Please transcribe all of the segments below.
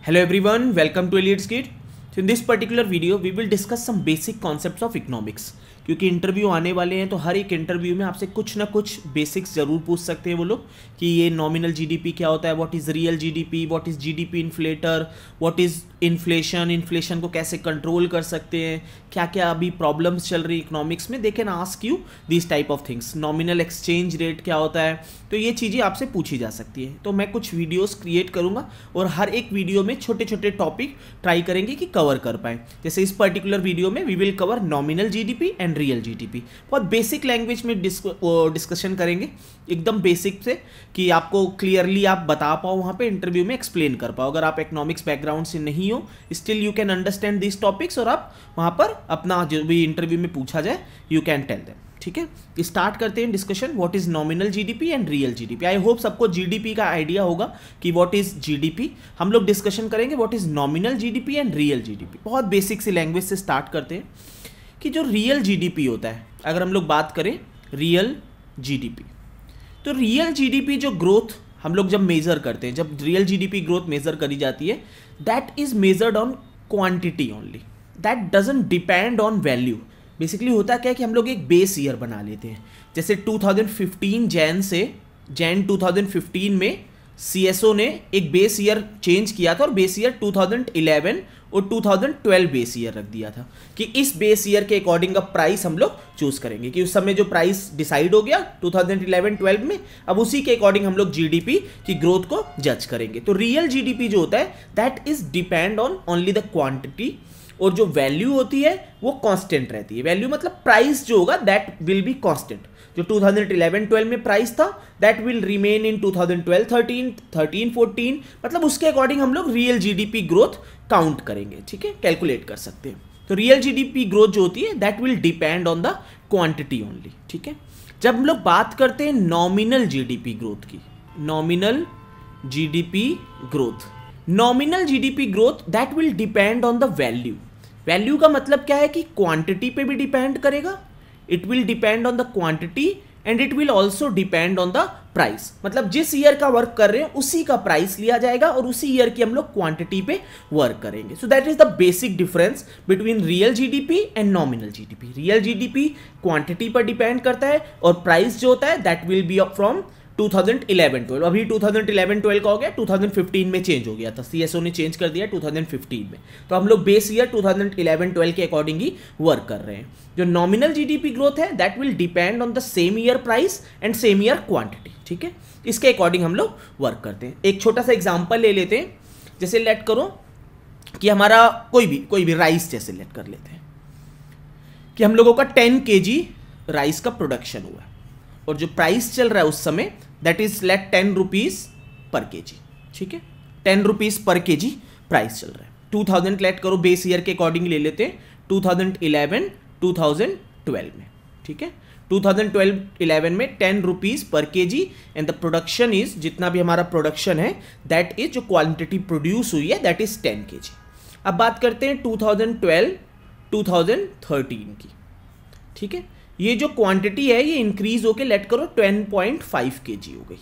Hello everyone, welcome to Elliot's Kid. So in this particular video, we will discuss some basic concepts of economics. क्योंकि interview आने वाले हैं तो हर एक interview में आपसे कुछ ना कुछ बेसिक्स जरूर पूछ सकते हैं वो लोग कि ये नॉमिनल जीडीपी क्या होता है, what is real GDP, what is GDP inflator, what is inflation को कैसे कंट्रोल कर सकते हैं, क्या क्या अभी प्रॉब्लम्स चल रही इकोनॉमिक्स में, they can ask you this type of things. Nominal exchange rate क्या होता है, तो ये चीज़ें आपसे पूछी जा सकती है। तो मैं कुछ वीडियोस क्रिएट करूँगा और हर एक वीडियो में छोटे छोटे टॉपिक ट्राई करेंगे कि कवर कर पाएँ। जैसे इस पर्टिकुलर वीडियो में we will cover nominal GDP and real GDP. बहुत बेसिक लैंग्वेज में डिस्कशन करेंगे, एकदम बेसिक से, कि आपको क्लियरली आप बता पाओ, वहाँ पे इंटरव्यू में एक्सप्लेन कर पाओ। अगर आप इकोनॉमिक्स बैकग्राउंड से नहीं हो, still you can understand this topics और आप वहाँ पर अपना जो भी इंटरव्यू में पूछा जाए यू कैन टेल देम। ठीक है, स्टार्ट करते हैं discussion. What is nominal GDP and real GDP. I hope सबको जीडीपी का आइडिया होगा कि व्हाट इज जीडीपी। हम लोग डिस्कशन करेंगे what is nominal GDP and real GDP. बहुत बेसिक सी लैंग्वेज से स्टार्ट करते हैं कि जो रियल जीडीपी होता है, अगर हम लोग बात करें रियल जीडीपी, तो रियल जीडीपी जो ग्रोथ हम लोग जब मेजर करते हैं, जब रियल जीडीपी ग्रोथ मेजर करी जाती है, that is measured on quantity only, that doesn't depend on value. Basically होता क्या है कि हम लोग एक बेस ईयर बना लेते हैं। जैसे 2015 जैन 2015 में सीएसओ ने एक बेस ईयर चेंज किया था और बेस ईयर 2011 और 2012 बेस ईयर रख दिया था कि इस बेस ईयर के अकॉर्डिंग का प्राइस हम लोग चूज करेंगे, कि उस समय जो प्राइस डिसाइड हो गया 2011-12 में, अब उसी के अकॉर्डिंग हम लोग जीडीपी की ग्रोथ को जज करेंगे। तो रियल जीडीपी जो होता है that is depend on only the quantity, और जो वैल्यू होती है वो कांस्टेंट रहती है। वैल्यू मतलब प्राइस जो होगा दैट विल बी कांस्टेंट। जो 2011-12 में प्राइस था दैट विल रिमेन इन 2012-13, 13-14, मतलब उसके अकॉर्डिंग हम लोग रियल जीडीपी ग्रोथ काउंट करेंगे। ठीक है, कैलकुलेट कर सकते हैं। तो रियल जीडीपी ग्रोथ जो होती है that will depend on the quantity only. ठीक है, जब हम लोग बात करते हैं नॉमिनल जीडीपी ग्रोथ की, nominal GDP growth that will depend on the value. Value का मतलब क्या है कि क्वांटिटी पे भी डिपेंड करेगा, it will depend on the quantity and it will also depend on the price. मतलब जिस ईयर का वर्क कर रहे हैं उसी का प्राइस लिया जाएगा और उसी ईयर की हम लोग क्वांटिटी पे वर्क करेंगे। So that is the basic difference between real GDP and nominal GDP. Real GDP quantity पर डिपेंड करता है और प्राइस जो होता है दैट विल बी फ्रॉम 2011-12। अभी 2011-12 का हो गया, 2015 में चेंज हो गया था, सीएसओ ने चेंज कर दिया 2015 में। तो हम लोग बेस ईयर 2011-12 के अकॉर्डिंग ही वर्क कर रहे हैं। जो नॉमिनल जीडीपी ग्रोथ है that will depend on the same year price and same year quantity. ठीक है, इसके अकॉर्डिंग हम लोग वर्क करते हैं। एक छोटा सा एग्जाम्पल ले लेते हैं। जैसे लेट करो कि हमारा कोई भी राइस, जैसे लेट कर लेते हैं कि हम लोगों का 10 kg राइस का प्रोडक्शन हुआ है और जो प्राइस चल रहा है उस समय that is let 10 rupees per kg. ठीक है, 10 रुपीज पर केजी प्राइस चल रहा है। 2000 लेट करो बेस ईयर के अकॉर्डिंग ले लेते हैं, 2011-2012 में। ठीक है, 2012-11 में 10 rupees per KG and the production is, जितना भी हमारा प्रोडक्शन है दैट इज, जो क्वांटिटी प्रोड्यूस हुई है दैट इज 10 kg। अब बात करते हैं 2012-2013 की। ठीक है, ये जो क्वांटिटी है ये इंक्रीज होके लेट करो 10.5 kg हो गई।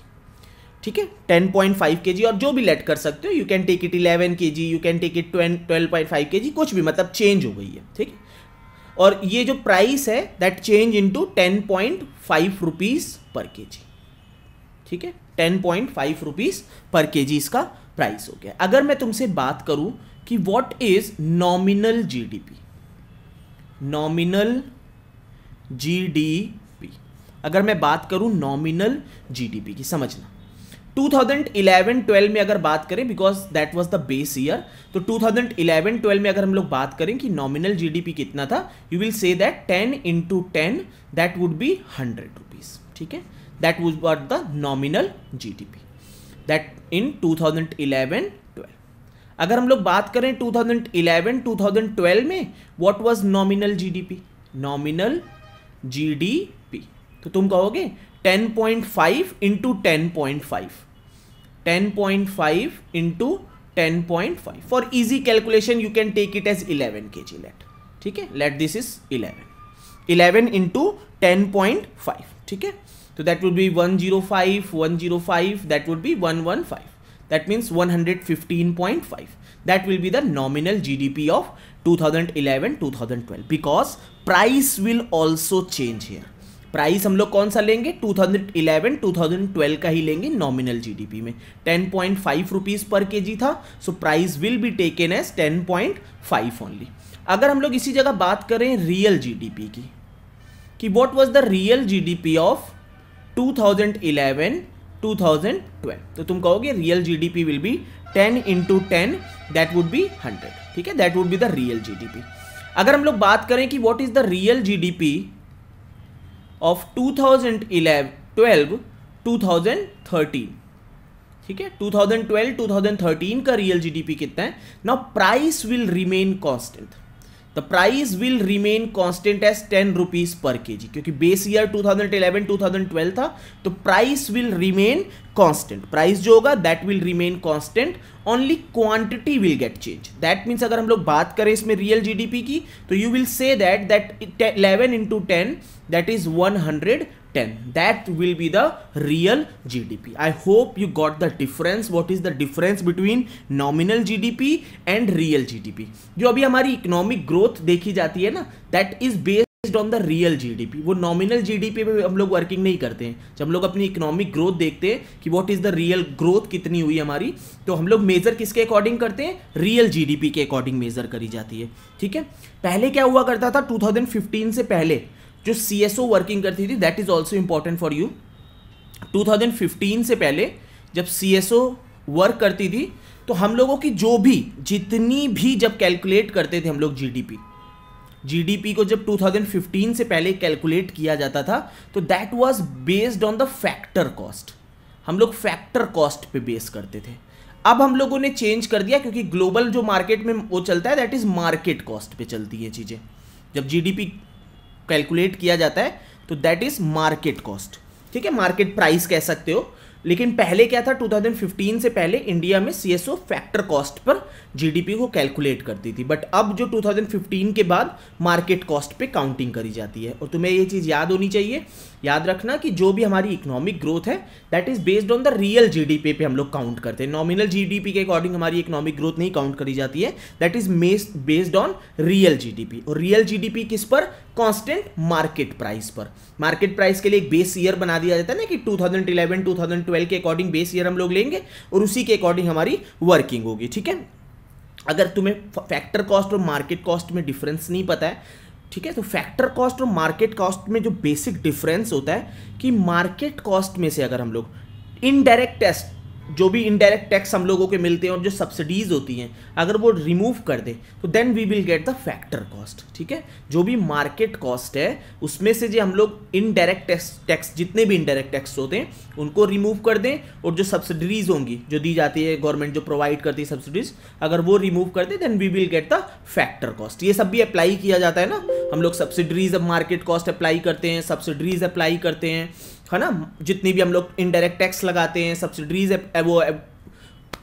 ठीक है, 10.5 kg, और जो भी लेट कर सकते हो, you can take it 11 kg, you can take it 12.5 kg, कुछ भी, मतलब चेंज हो गई है। ठीक है, और ये जो प्राइस है that change into 10.5 rupees per kg. ठीक है, 10.5 रुपीज पर केजी इसका प्राइस हो गया। अगर मैं तुमसे बात करूं कि what is nominal GDP, nominal GDP, अगर मैं बात करूं नॉमिनल जीडीपी की, समझना 2011-12 में अगर बात करें, because that was the base year, तो 2011-12 में अगर हम लोग बात करें कि नॉमिनल जीडीपी कितना था, you will say that 10 into 10 that would be 100 rupees. ठीक है, that would what the nominal GDP that in 2011-12। अगर हम लोग बात करें 2011-2012 में what was nominal GDP, nominal GDP, तो तुम कहोगे 10.5 into 10.5, 10.5 into 10.5। For easy calculation you can take it as 11 kg let. ठीक है, लेट दिस इज 11 into 10.5। ठीक है, तो that would B 105, 105, that would B 115। that means 115.5. that will be the nominal GDP of 2011-2012 because price will also change here. Price हम लोग कौन सा लेंगे 2011-2012 का ही लेंगे नॉमिनल जीडीपी में 10.5 रुपीज पर केजी था, so price will be taken as 10.5 only. अगर हम लोग इसी जगह बात करें रियल जीडीपी की कि what was the real GDP of 2011-2012, तो तुम कहोगे real GDP will be 10 into 10 that would be 100, ठीक है, that would be the real GDP. अगर हम लोग बात करें कि what is the real GDP of 2012-2013, ठीक है, 2012-2013 का रियल जीडीपी कितना है? Now price will remain constant, the price will remain constant as 10 rupees per kg, क्योंकि बेस ईयर 2011-2012 था, तो price will remain constant. Price जो होगा that will remain constant, only quantity will get change. That means अगर हम लोग बात करें इसमें रियल जीडीपी की, तो you will say that 11 into 10 that is 110, that will be the real GDP. I hope you got the difference. What is the difference between nominal GDP and real GDP? जो अभी हमारी economic growth देखी जाती है ना, that is based on the real GDP. वो nominal GDP पे हम लोग वर्किंग नहीं करते हैं। जब हम लोग अपनी इकोनॉमिक ग्रोथ देखते हैं कि what is the real growth कितनी हुई हमारी, तो हम लोग मेजर किसके अकॉर्डिंग करते हैं? रियल जीडीपी के अकॉर्डिंग मेजर करी जाती है, ठीक है। पहले क्या हुआ करता था 2015 से पहले जो सीएसओ वर्किंग करती थी, that is also important for you. 2015 से पहले जब सीएसओ वर्क करती थी, तो हम लोगों की जो भी जितनी भी जब कैलकुलेट करते थे हम लोग जीडीपी को जब 2015 से पहले कैलकुलेट किया जाता था, तो that was based on the factor cost. हम लोग फैक्टर कॉस्ट पे बेस करते थे। अब हम लोगों ने चेंज कर दिया, क्योंकि ग्लोबल जो मार्केट में वो चलता है दैट इज मार्केट कॉस्ट पे चलती है चीज़ें। जब जीडीपी कैलकुलेट किया जाता है तो दैट इज मार्केट कॉस्ट, ठीक है, मार्केट प्राइस कह सकते हो। लेकिन पहले क्या था, 2015 से पहले इंडिया में CSO factor cost per GDP को कैलकुलेट करती थी, बट अब जो 2015 के बाद मार्केट कॉस्ट पे काउंटिंग करी जाती है। और तुम्हें ये चीज़ याद होनी चाहिए, याद रखना कि जो भी हमारी इकोनॉमिक ग्रोथ है that is based on the real GDP पे हम लोग काउंट करते हैं। नॉमिनल जीडीपी के अकॉर्डिंग हमारी इकोनॉमिक ग्रोथ नहीं काउंट करी जाती है, that is based on real GDP. और रियल जीडीपी किस पर? कांस्टेंट मार्केट प्राइस पर। मार्केट प्राइस के लिए एक बेस ईयर बना दिया जाता है ना कि 2011-2012 के अकॉर्डिंग बेस ईयर हम लोग लेंगे और उसी के अकॉर्डिंग हमारी वर्किंग होगी, ठीक है। अगर तुम्हें फैक्टर कॉस्ट और मार्केट कॉस्ट में डिफरेंस नहीं पता है, ठीक है, तो फैक्टर कॉस्ट और मार्केट कॉस्ट में जो बेसिक डिफरेंस होता है कि मार्केट कॉस्ट में से अगर हम लोग इनडायरेक्ट टैक्स, जो भी इनडायरेक्ट टैक्स हम लोगों के मिलते हैं और जो सब्सिडीज होती हैं, अगर वो रिमूव कर दे तो then we will get the factor cost, ठीक है। जो भी मार्केट कॉस्ट है उसमें से जो हम लोग इनडायरेक्ट टैक्स जितने भी इनडायरेक्ट टैक्स होते हैं उनको रिमूव कर दें, और जो सब्सिडीज होंगी जो दी जाती है गवर्नमेंट जो प्रोवाइड करती है सब्सिडीज, अगर वो रिमूव कर दे then we will get the factor cost. ये सब भी अप्लाई किया जाता है ना, हम लोग सब्सिडीज मार्केट कॉस्ट अप्लाई करते हैं, सब्सिडीज अप्लाई करते हैं, है ना। जितनी भी हम लोग इनडायरेक्ट टैक्स लगाते हैं, सब्सिडीज वो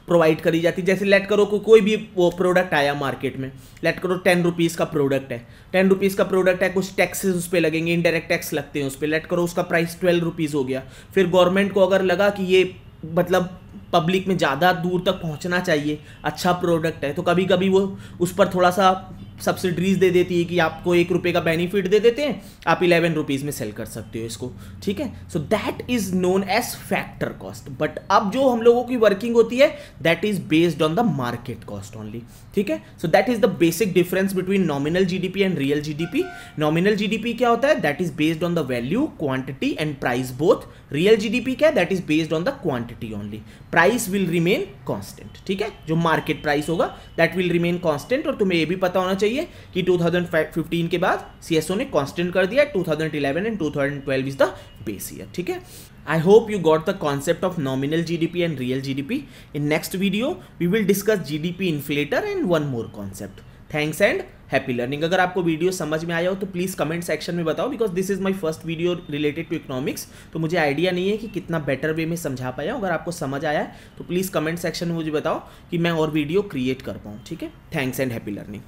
प्रोवाइड करी जाती है। जैसे लेट करो कोई भी वो प्रोडक्ट आया मार्केट में, लेट करो 10 रुपीज़ का प्रोडक्ट है, 10 रुपीज़ का प्रोडक्ट है, कुछ टैक्सेस उस पर लगेंगे, इनडायरेक्ट टैक्स लगते हैं उस पर, लेट करो उसका प्राइस 12 रुपीज़ हो गया। फिर गवर्नमेंट को अगर लगा कि ये मतलब पब्लिक में ज़्यादा दूर तक पहुंचना चाहिए, अच्छा प्रोडक्ट है, तो कभी कभी वो उस पर थोड़ा सा सब्सिडीज दे देती है कि आपको 1 रुपये का बेनिफिट दे देते हैं, आप 11 रुपीज़ में सेल कर सकते हो इसको, ठीक है। So that is known age factor cost. But अब जो हम लोगों की वर्किंग होती है that is based on the market cost only, ठीक है। So that is the basic difference between nominal GDP and real GDP. Nominal GDP क्या होता है? That is based on the value, quantity and price both. Real GDP क्या है? That is based on the quantity only. Price will remain constant, ठीक है। जो market price होगा that will remain constant. और तुम्हें ये भी पता होना चाहिए कि 2015 के बाद सीएसओ ने कांस्टेंट कर दिया, 2011 and 2012 is the base year, ठीक है। I hope you got the concept of nominal GDP and real GDP. In next video, we will discuss GDP inflator and one more concept. Thanks and happy learning. अगर आपको video समझ में आया हो तो please comment section में बताओ, because this is my first video related to economics, तो मुझे आइडिया नहीं है कि कितना बेटर वे में समझा पाया। अगर आपको समझ आया है तो प्लीज़ कमेंट सेक्शन में मुझे बताओ कि मैं और वीडियो क्रिएट कर पाऊँ, ठीक है। Thanks and happy learning.